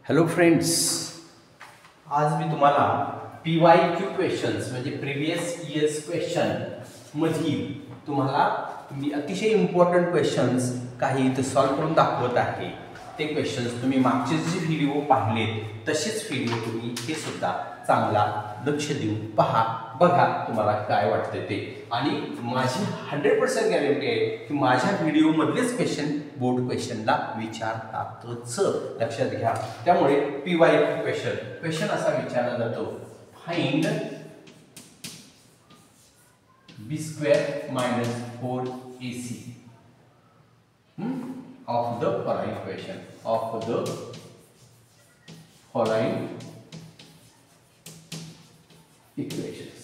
Hello friends, आज मी तुम्हाला PYQ questions म्हणजे प्रिव्हियस इयर्स क्वेश्चन मधील तुम्हाला मी अतिशय इम्पॉर्टंट क्वेश्चन्स काही इथे सॉल्व करून दाखवत आहे. ते क्वेश्चन्स तुम्ही मागचे जे व्हिडिओ पाहिलेत तसेच व्हिडिओ तुम्ही हे सुद्धा चांगला लक्ष देऊन पहा, बघा तुम्हाला काय वाटते ते. आणि माझी 100% गॅरंटी आहे की माझ्या व्हिडिओमधलेच क्वेश्चन बोर्ड क्वेश्चनला विचारतातच, लक्षात घ्या. त्यामुळे PYQ क्वेश्चन असा विचारला जातो, find b² - 4ac of the following equation, of the following equations.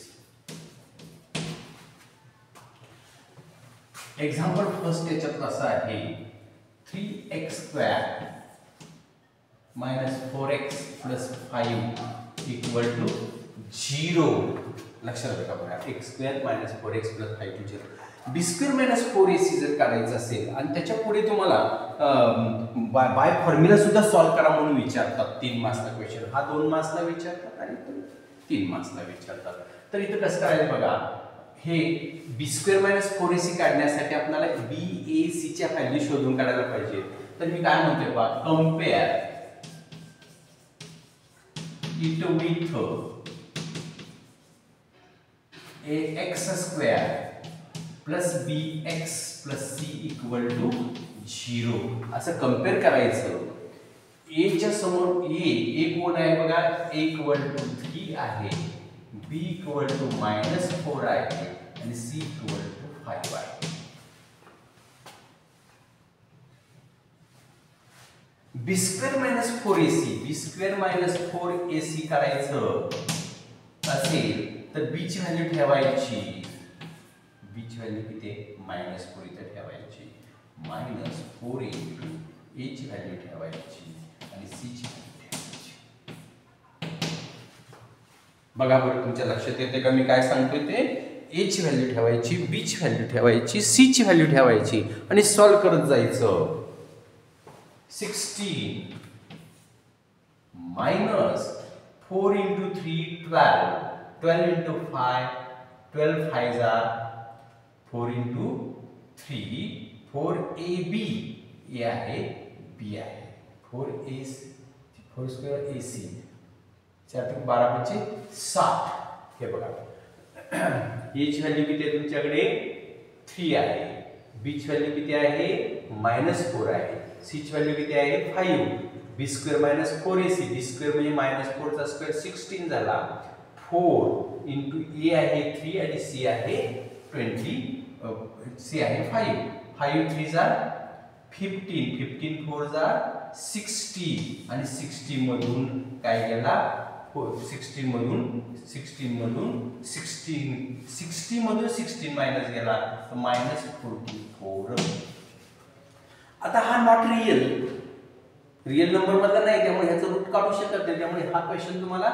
Example first याच्यात असं आहे, 3x² - 4x + 5 = 0. लक्षात ठेवा बघा, x² - 4x + 5 = 0. b² - 4ac जर काढायचं असेल आणि त्याच्या पुढे तुम्हाला बाय फॉर्म्युला सुद्धा सॉल्व करा म्हणून विचारतात. 3 मार्क्सला क्वेश्चन, हा 2 मार्क्सला विचारतात आणि 3 मार्क्सला विचारतात. तर इथं कसं करायचं बघा, हे b² - 4ac काढण्यासाठी आपल्याला BAC च्या व्हॅल्यू शोधून काढायला पाहिजे. तर मी काय म्हणतोय बघा, compare it with ax² + bx + c = 0 असं कंपेअर करायचं. a च्या समोर a कोण आहे बघा, a = 3 आहे, b = -4 आहे आणि c = 5 आहे. b² - 4ac करायचं असेल तर b ची व्हॅल्यू ठेवायची. b ची व्हॅल्यू किती आहे, -4 इथे ठेवायची, -4 × a ची व्हॅल्यू ठेवायची आणि c ची व्हॅल्यू ठेवायची. बघा बरं, तुमच्या लक्षात येते का मी काय सांगतोय ते. a ची व्हॅल्यू ठेवायची, b ची व्हॅल्यू ठेवायची, c ची व्हॅल्यू ठेवायची आणि सॉल्व करत जायचं. 16 - 4 × 3 12, 12 × 5 12 5s are 4 × 3 4ab, a आहे, b आहे, 4² ac 4 × 12 = 60. हे बघा, a ची व्हॅल्यू किती आहे तुमच्याकडे, 3 आहे, b ची व्हॅल्यू किती आहे, -4 आहे, c ची व्हॅल्यू किती आहे, 5. b² - 4ac, b² म्हणजे -4² 16 झाला. 4 × a आहे 3 आणि c आहे 20, c आहे 5. 5 3s are 15, 15 4s are 60 आणि 60 मधून काय गेला, 16 मधून 16 मायनस गेला तर -44. आता हा नॉट रिअल नंबर मधला नाही, त्यामुळे ह्याचं रूट काढू शकत नाही. त्यामुळे हा क्वेश्चन तुम्हाला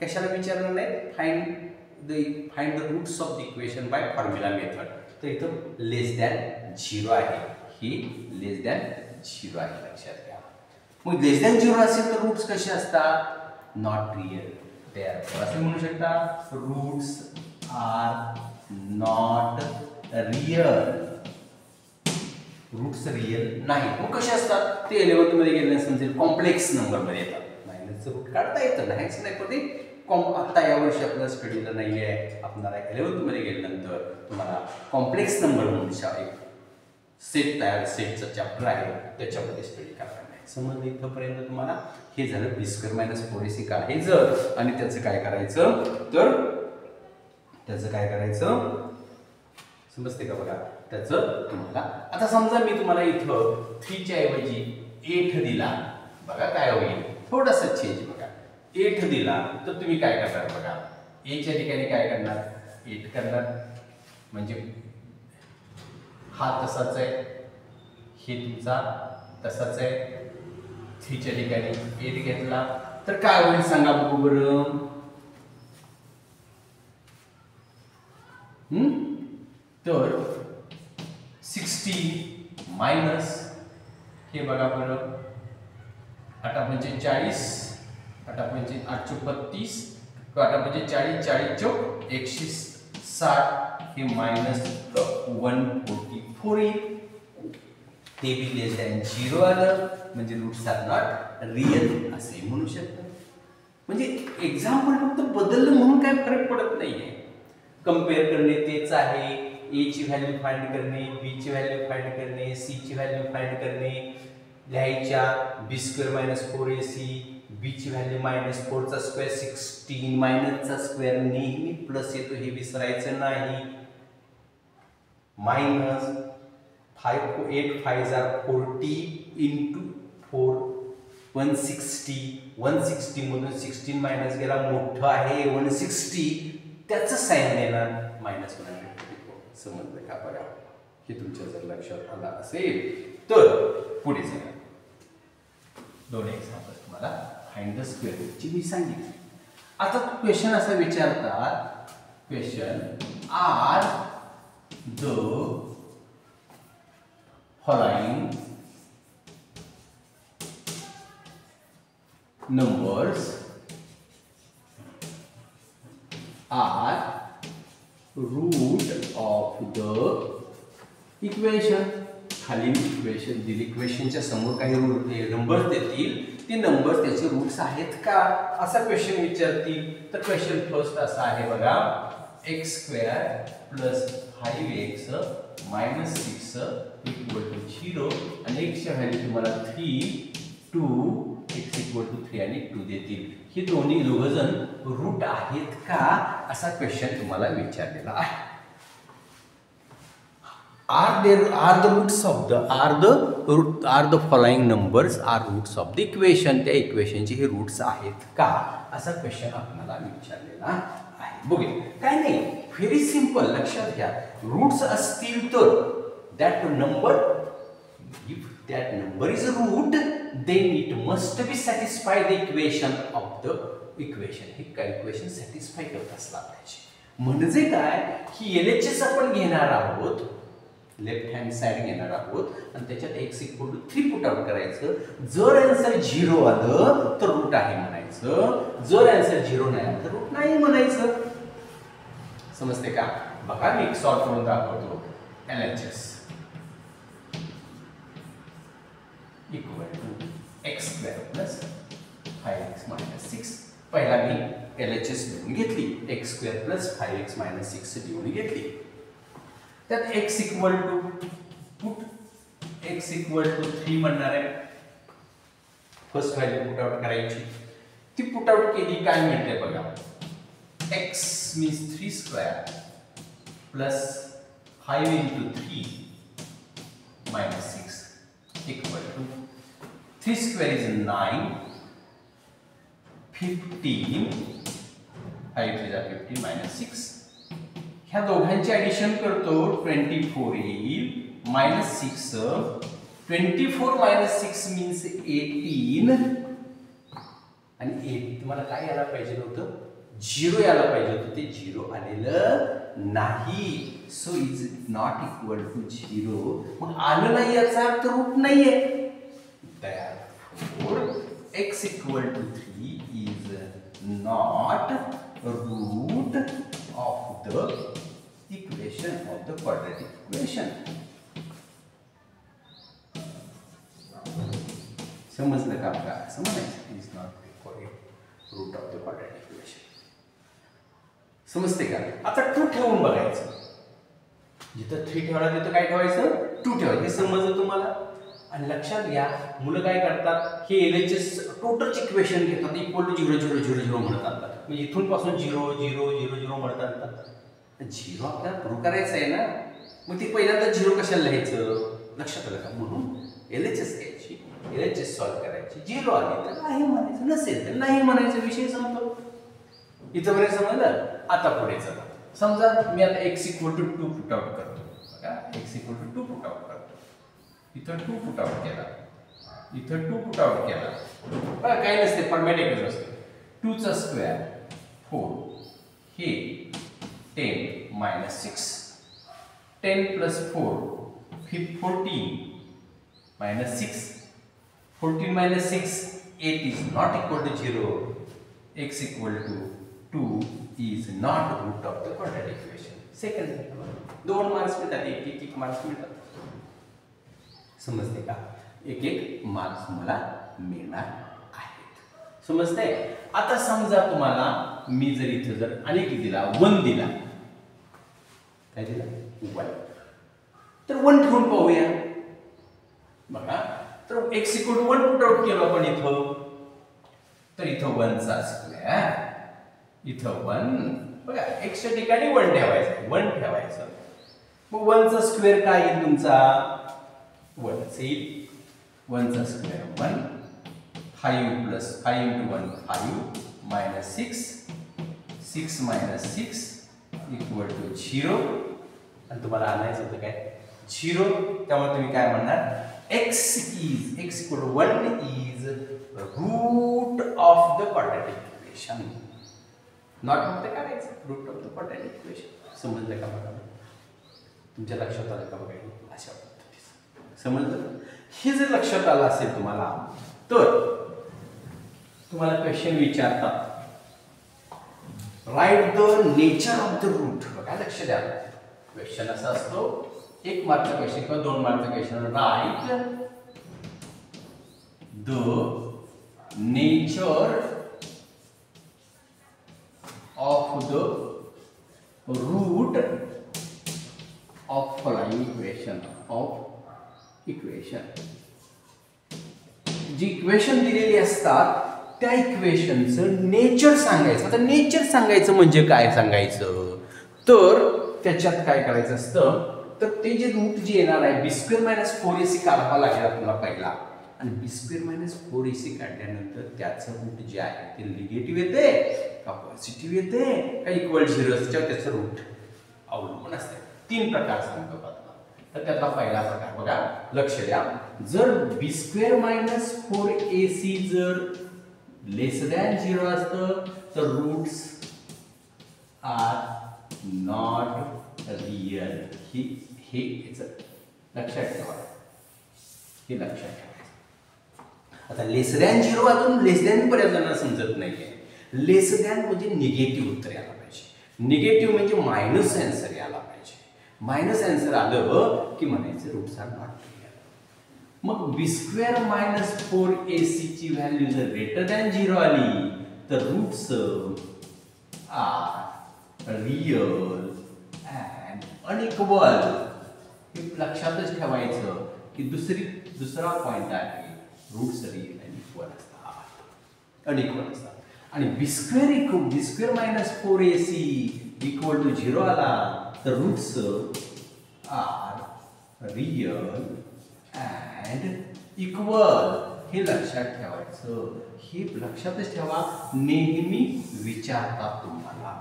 कशाला विचारणार नाही, find the roots of the equation by formula method. तर इथं <0 आहे, ही <0 आहे, लक्षात घ्या. मग <0 असेल तर रूट्स कसे असतात, नॉट रिअल. देअरफॉर असे म्हणू शकता, roots are not real. Roots real नाही. मग कसे असतात ते 11th मध्ये गेल्याने समजेल, कॉम्प्लेक्स नंबर मध्ये येतात. मायनसचं रूट काढता येतं, नाहीच नाही, पण ते आता यावर्षी आपल्याला स्टडीला नाही आहे. आपल्याला 11th मध्ये गेल्यानंतर तुम्हाला कॉम्प्लेक्स नंबर म्हणून एक सेटचा चॅप्टर आहे, त्याच्यामध्ये स्टडी करायला नाही. समजलं इथपर्यंत तुम्हाला. हे झालं b² - 4ac काढायचं आणि त्याचं काय करायचं, तर त्याचं काय करायचं समजते का बघा. त्याचं तुम्हाला आता समजा मी तुम्हाला इथं 3 च्या ऐवजी 8 दिला, बघा काय होईल, थोडासा चेंज बघा. 8 दिला तर तुम्ही काय करणार बघा, a च्या ठिकाणी काय करणार, 8 करणार, म्हणजे हा तसाच आहे, हे तुमचा तसाच आहे. 3 च्या ठिकाणी 8 घेतला तर काय होईल सांगा बघू बरं. तर 16 मायनस हे बघा बरं 8×5 40, 8×5 8 × 32, 8×5 40, 40 चौक 160 हे -144 येईल. ते बी लेस दॅन 0 आलं म्हणजे रूट्स आर नॉट रियल असे म्हणू शकतो. म्हणजे एक्झाम्पल फक्त बदललं म्हणून काय फरक पडत नाहीये. कंपेअर करणे तेच आहे. ए ची व्हॅल्यू फाइंड करणे, बी ची व्हॅल्यू फाइंड करणे, सी ची व्हॅल्यू फाइंड करणे, लिहायच्या b² - 4ac, b ची व्हॅल्यू -4चा स्क्वेअर 16 मायनसचा स्क्वेअर नेहमी प्लस येतो हे विसरायचं नाही. Minus 8 5 40 into 4 160. 160 मधून 16 मायनस गेला मोठं आहे 160 त्याचं साइन देणार -144. समजलं का बघा. हे तुमच्या जर लक्षात आलं असेल तर पुढे चला. 2 एक्झाम्पल तुम्हाला फाइंड द स्क्वेअर रूटची मी सांगितली. आता क्वेश्चन असा विचारतात, question are the following numbers are root of the equation. खाली इक्वेशन दिली, इक्वेशनच्या समोर काही नंबर्स देतील, ते नंबर्स त्याचे रूट्स आहेत का असा क्वेश्चन विचारतील. तर क्वेश्चन फर्स्ट असा आहे बघा, x² + 5x - 6 = 0 आणि x ची व्हॅल्यू तुम्हाला 3 2 x = 3 आणि 2 देतील. हे दोन्ही दोघजण रूट आहेत का असा क्वेश्चन तुम्हाला विचारलेला आहे. Are the roots of the are the following numbers are roots of the equation. त्या इक्वेशनचे हे रूट्स आहेत का असा क्वेश्चन आपल्याला विचारलेला आहे. बघूया काय नाही, व्हेरी सिंपल. लक्षात घ्या, रूट्स असतील तर that number, if that number is a root then it must be satisfy the equation of the equation. हे काय इक्वेशन सॅटिस्फाय करत असला पाहिजे. म्हणजे काय की LHS आपण घेणार आहोत, लेफ्ट हँड साइड घेणार आहोत आणि त्याच्यात x = 3 पुट आउट करायचं. जर आन्सर 0 आलं तर रूट आहे म्हणायचं, जर आन्सर 0 नाही आलं तर रूट नाही म्हणायचं. समजते का? बघा मी सॉल्व करून दाखवतो. LHS = x² + 5x - 6. पहिला मी LHS लिहून घेतली, x² + 5x - 6 लिहून घेतली. त्यात x पुट x = 3 म्हणणार आहे. फर्स्ट व्हॅल्यू पुट आउट करायची. ती पुट आउट केली काय मिळते बघा, x means 3² + 5 × 3 - 6 = 3² is 9, 15 5 3 15 - 6. ह्या दोघांचे ऍडिशन करतो 24 येईल -6. 24 - 6 मीन्स 18 आणि 8 तुम्हाला काय यायला पाहिजे होतं, 0 यायला पाहिजे होतं. ते 0 आलेलं नाही. So is not equal to 0. मग आलं नाही याचा अर्थ रूट नाहीये. therefore x = 3 is not root of the equation of the quadratic equation. समजलं का? असं म्हणायचं is not root of the quadratic equation. समजते का? आता 2 ठेवून बघायचं. जिथं 3 ठेवला तिथं काय ठेवायचं, 2 ठेवायचं. हे समजलं तुम्हाला? आणि लक्षात घ्या, मुलं काय करतात, हे LHS टोटल इक्वेशन घेतात, = 0 0 0 0 म्हणत आणतात. म्हणजे इथून पासून 0 0 0 0 म्हणत आणतात. 0 आपल्याला प्रूव्ह करायचं आहे ना, मग ते पहिल्यांदा 0 कशाला लिहायचं, लक्षात आलं का? म्हणून LHS घ्यायची, LHS सॉल्व करायची. 0 आली तर नाही म्हणायचं, नसेल तर नाही म्हणायचं, विषय संपतो. इथंपर्यंत समजलं? आता पुढे चला. समजा मी आता x = 2 पुट आउट करतो. बघा x = 2 पुट आउट करतो. इथं 2 पुट आउट केला, इथं 2 पुट आउट केला. बघा काही नसते, फॉर्मॅट एकच असते. 2चा स्क्वेअर 4, हे 10 - 6. 10 + 4 14 - 6. 14 - 6 8 is not equal to 0, x equal to 2 is not root of the quadratic equation. Second 2 marks मिळतात, एक मार्क्स मिळतात. समजते का? एक मार्क्स मला मिळणार आहेत. समजते? आता समजा तुम्हाला मी जर इथे जर अनेक दिला 1 दिला, काय दिला 1, तर 1 ठेवून पाहूया. बघा, तर x = 1 पुट आउट केलं आपण इथं, तर इथं 1 चा स्क्वेअर, इथं 1, बघा x च्या ठिकाणी 1 ठेवायचं, 1 ठेवायचं. मग 1 चा स्क्वेअर काय येईल तुमचा? 1 येईल. 1 चा स्क्वेअर 1, 5 + 5 × 1 5 - 6, 6 - 6 = 0. आणि तुम्हाला आणायचं होतं काय? 0. त्यामुळे तुम्ही काय म्हणणार? x = 1 is root of the quadratic equation. Not फक्त करायचं, root of the quadratic equation. समजलं का? बघा, तुमच्या लक्षात आलं का? बघा, अशा पद्धतीचं समजलं. हे जर लक्षात आलं असेल तुम्हाला, तर तुम्हाला क्वेश्चन विचारतात, write the nature of the root. बघा, लक्ष द्या. क्वेश्चन असा असतो, 1 मार्कचा क्वेश्चन किंवा 2 मार्कचा question, write the nature of the root of following equation. जी इक्वेशन दिलेली असतात त्या इक्वेशनचं नेचर सांगायचं. आता नेचर सांगायचं म्हणजे काय सांगायचं? तर त्याच्यात काय करायचं असतं, तर ते जे रूट जे येणार आहे b² - 4ac काढावा लागेल आपल्याला पहिला. आणि b² - 4ac काढल्यानंतर त्याचं रूट जे आहे ते निगेटिव्ह येते का पॉझिटिव्ह येते का इक्वल 0 असल्यावर त्याचं रूट अवलंबून असते. 3 प्रकार सांगतो आपण. तर त्यातला पहिला प्रकार बघा, लक्ष द्या. जर b² - 4ac जर <0 असतं तर रूट्स आर नॉट रियल. हे याचं लक्षात ठेवा, हे लक्षात ठेवा. आता <0 अजून बऱ्याच जणांना समजत नाहीये. लेस दॅन म्हणजे निगेटिव्ह उत्तर यायला पाहिजे. निगेटिव्ह म्हणजे मायनस आन्सर यायला पाहिजे. मायनस आन्सर आलं की म्हणायचं रूट्स आर नॉट रियल. मग b² - 4ac ची व्हॅल्यू जर <0 आली तर roots are real and unequal. हे लक्षातच ठेवायचं की दुसरा पॉइंट आहे, रूट्स रियल आणि इक्वल असतात, अनइक्वल असतात. आणि b² - 4ac = 0 आला तर roots are real and equal. हे लक्षात ठेवायचं. हे लक्षातच ठेवा, नेहमी विचारतात तुम्हाला.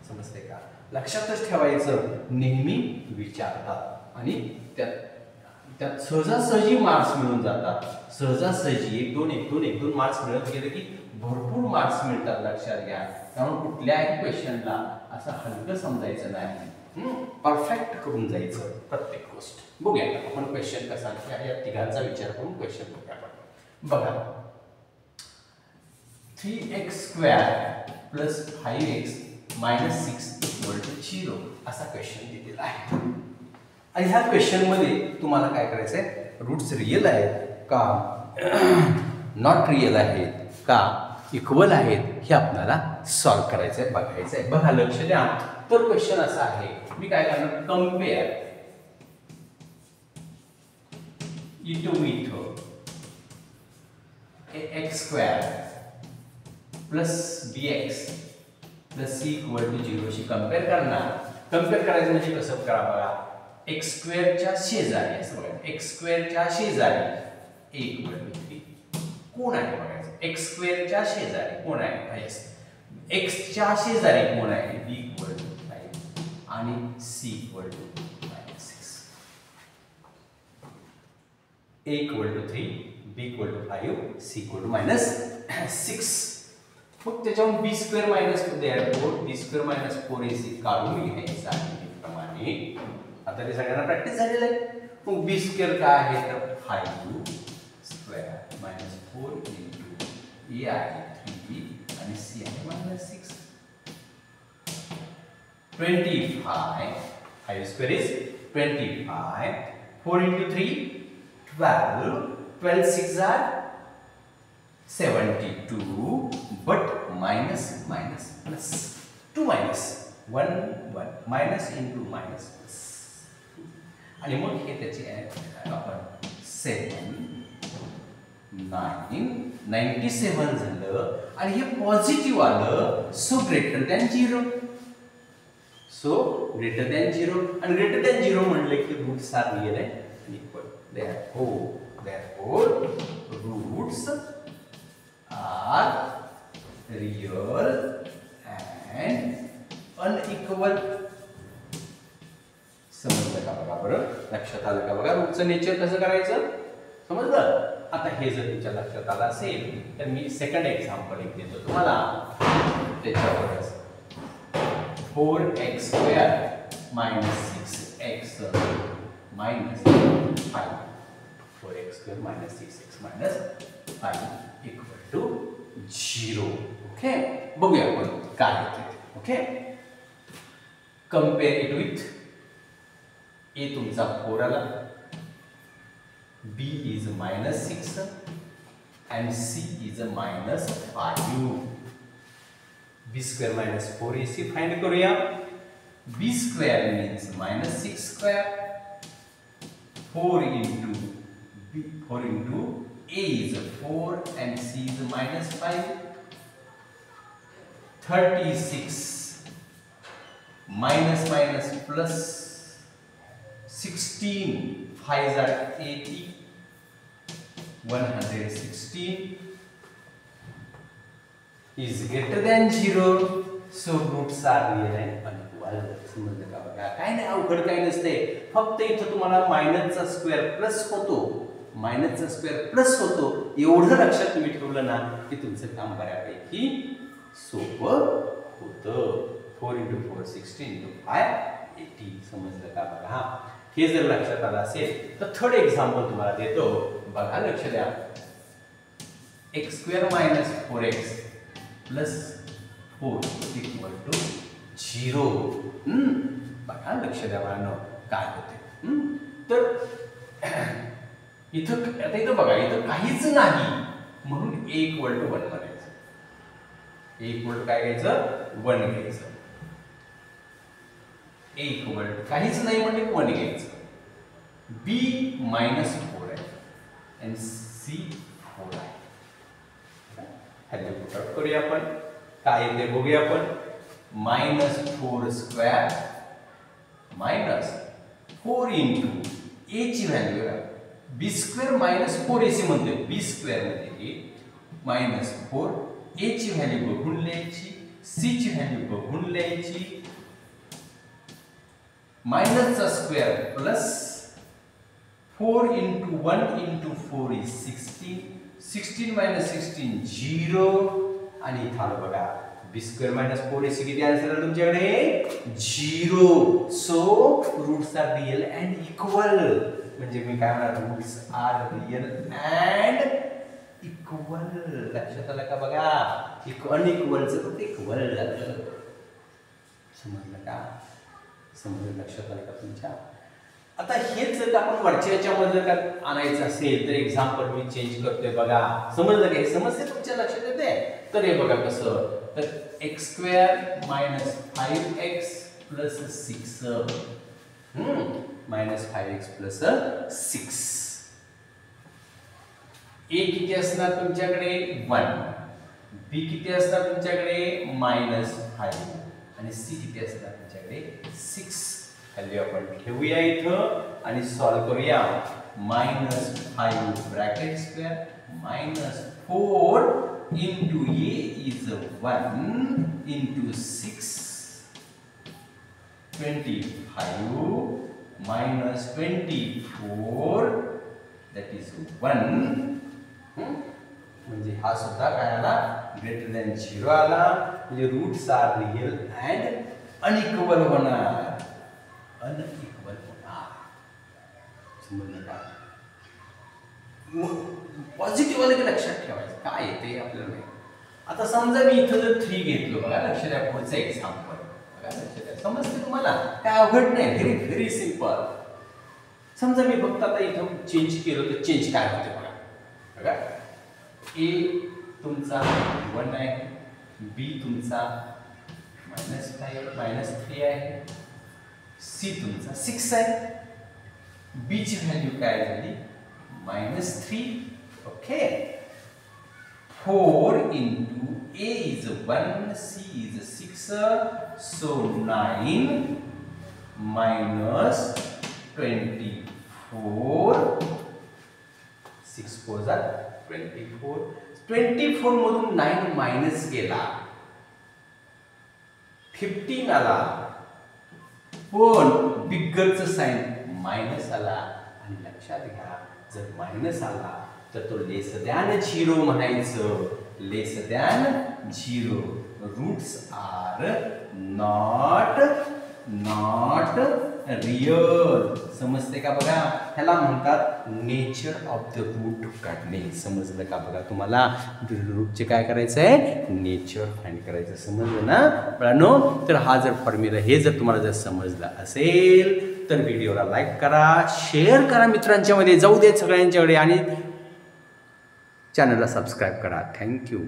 समजते का? लक्षातच ठेवायचं, नेहमी विचारतात. आणि त्यात सहजासहजी मार्क्स मिळून जातात. सहजासहजी 1-2 मार्क्स मिळत गेले की भरपूर मार्क्स मिळतात. लक्षात घ्या. त्यामुळे कुठल्याही क्वेश्चनला असं हलकं समजायचं नाही, परफेक्ट करून जायचं प्रत्येक गोष्ट. बघूया आपण क्वेश्चन कसा आहे, या तिघांचा विचार करून क्वेश्चन बघूया आपण. बघा, 3x² + 5x - 6 = 0 असा क्वेश्चन दिलेला आहे. आणि ह्या क्वेश्चन मध्ये तुम्हाला काय करायचं आहे, रूट्स रियल आहेत का नॉट रियल आहेत का इक्वल आहेत हे आपल्याला सॉल्व्ह करायचं आहे, बघायचं आहे. बघा, लक्ष द्या. तर क्वेश्चन असा आहे, मी काय करणार, कंपेअर इथं x² + bx + c = 0 शी कंपेअर करणार. कंपेअर करायचं म्हणजे कसं करा बघा, x² च्या शेजारी असं बघा, x² च्या शेजारी a = 3 कोण आहे बघायचं. x² च्या शेजारी कोण आहे, x च्या शेजारी कोण आहे, b = 5 आणि c = -6. a = 3, b = 5, c = -6. मग त्याच्यावर b² - b² - 4ac काढून घ्यायचं आहे प्रमाणे. आता ते सगळ्यांना प्रॅक्टिस झालेलं आहे. मग b² काय आहे तर 5² - 4 × ए आहे 3 आणि सी आहे -6. 25 5 square is 25. 4 into 3 12. 12 6 are 72, but minus plus 2 minus 1 1 minus into minus plus. आणि मग हे त्याचे आपण 7 9 97 झालं आणि हे पॉझिटिव्ह आलं, so greater than 0. So greater than 0 आणि ग्रेटर दॅन 0 म्हणले की roots are real and equal. therefore roots are real and unequal. समजलं का बघा बरं, लक्षात आलं का बघा रूटचं नेचर कसं करायचं, समजलं. आता हे जर तुमच्या लक्षात आलं असेल तर मी सेकंड एक्झाम्पल एक देतो तुम्हाला त्याच्यावरच. 4x square minus 6x minus 5. 4x square minus 6x minus 5 equal to 0. Okay, बघूया आपण काय येते. ओके, कम्पेअर इट विथ ए तुमचा 4 आला, b is -6 and c is -5. b square minus 4ac find करूया. b square means -6 square. 4 into a is 4 and c is -5. 36 minus plus 16 5s are 80. 116 is greater than 0, so roots are real and unequal. समजलं का बघा, काय नाही अवघड काय नसते, फक्त इथं तुम्हाला मायनसचा स्क्वेअर प्लस होतो, एवढं लक्षात तुम्ही ठेवलं ना की तुमचं काम बऱ्यापैकी सोपं होतं. 4 into 4 16 into 5 80. समजलं का बघा. हे जर लक्षात आलं असेल तर थर्ड एक्झाम्पल तुम्हाला देतो, बघा लक्ष द्या. x square minus 4x plus 4 equal to 0. बघा लक्ष द्या बाळांनो काय होते. तर इथं बघा, इथं काहीच नाही म्हणून a equal to 1 म्हणायचं. a equal to काय घ्यायचं, 1 घ्यायचं. a equal to काहीच नाही म्हणजे 1 घ्यायचं. b -4 आहे and c 4 आहे. ह्याला पुट आउट करूया आपण, काय येते बघूया आपण. -4 स्क्वेअर मायनस 4 इंटू a ची व्हॅल्यू b स्क्वेअर -4ac म्हणतोय. b स्क्वेअर मध्ये -4 a ची व्हॅल्यू बघून लिहायची, c ची व्हॅल्यू बघून लिहायची. मायनसचा square plus 4 into 1 into 4 is 16. 16 minus 16 0. आणि इथं आलं बघा b square minus 4ac किती आन्सर आला तुमच्याकडे 0. So roots are real and equal. म्हणजे मी काय म्हणणार, roots are real and equal. लक्षात आलं का बघा, अनइक्वलचं फक्त इक्वल झालं. समजलं का, समजलं, लक्षात आलं का तुमच्या. आता हेच जर आपण वरच्या याच्यामध्ये जर का आणायचं असेल तर एक्झाम्पल मी चेंज करतोय बघा. समजलं का, हे समस्या तुमच्या लक्षात येते. तर हे बघा कसं, तर x square minus 5x plus 6 -5x plus 6. a किती असणार तुमच्याकडे 1, b किती असणार तुमच्याकडे -5 आणि c किती असणार तुमच्याकडे 6. व्हॅल्यू आपण ठेवूया इथं आणि सॉल्व करूया. -5 bracket square -4 into a is 1 into 6. 25 minus 24 that is 1. म्हणजे हा सुद्धा काय आला, ग्रेटर दॅन 0 आला. म्हणजे roots are real and unequal होणार, समजलं का. पॉझिटिव्ह आलं की लक्षात ठेवायचं काय येते आपल्याला नाही. आता समजा मी इथं जर 3 घेतलं, बघा लक्ष द्या, पुढचं एक्झाम्पल बघा, लक्ष द्या, समजते तुम्हाला, काय अवघड नाही, व्हेरी व्हेरी सिम्पल. समजा मी फक्त आता इथं चेंज केलं तर चेंज काय होते बघा. बघा ए तुमचा 1 आहे, बी तुमचा -5 -3 आहे, सी तुमचा 6 आहे, बी ची व्हॅल्यू काय झाली -3. Okay, 4 into A is 1, C is 6, so 9 minus 24, 6 4s are 24. 24 मधून 9 मायनस केला, 15 आला, पण बिगरचं साइन मायनस आला. आणि लक्षात घ्या, जर मायनस आला तर तो लेस दॅन 0 म्हणायचं, less than 0. Roots are not real. समजते का बघा, ह्याला म्हणतात नेचर ऑफ द रूट काढणे. समजलं का बघा तुम्हाला, रूटचे काय करायचं आहे, नेचर फाइंड करायचं. समजलं ना मुलांनो. तर हा जर फॉर्म्युला, हे जर तुम्हाला जर समजलं असेल तर व्हिडिओला लाईक करा, शेअर करा, मित्रांच्या मध्ये जाऊ देत सगळ्यांच्याकडे, आणि चॅनलला सबस्क्राईब करा. थँक्यू.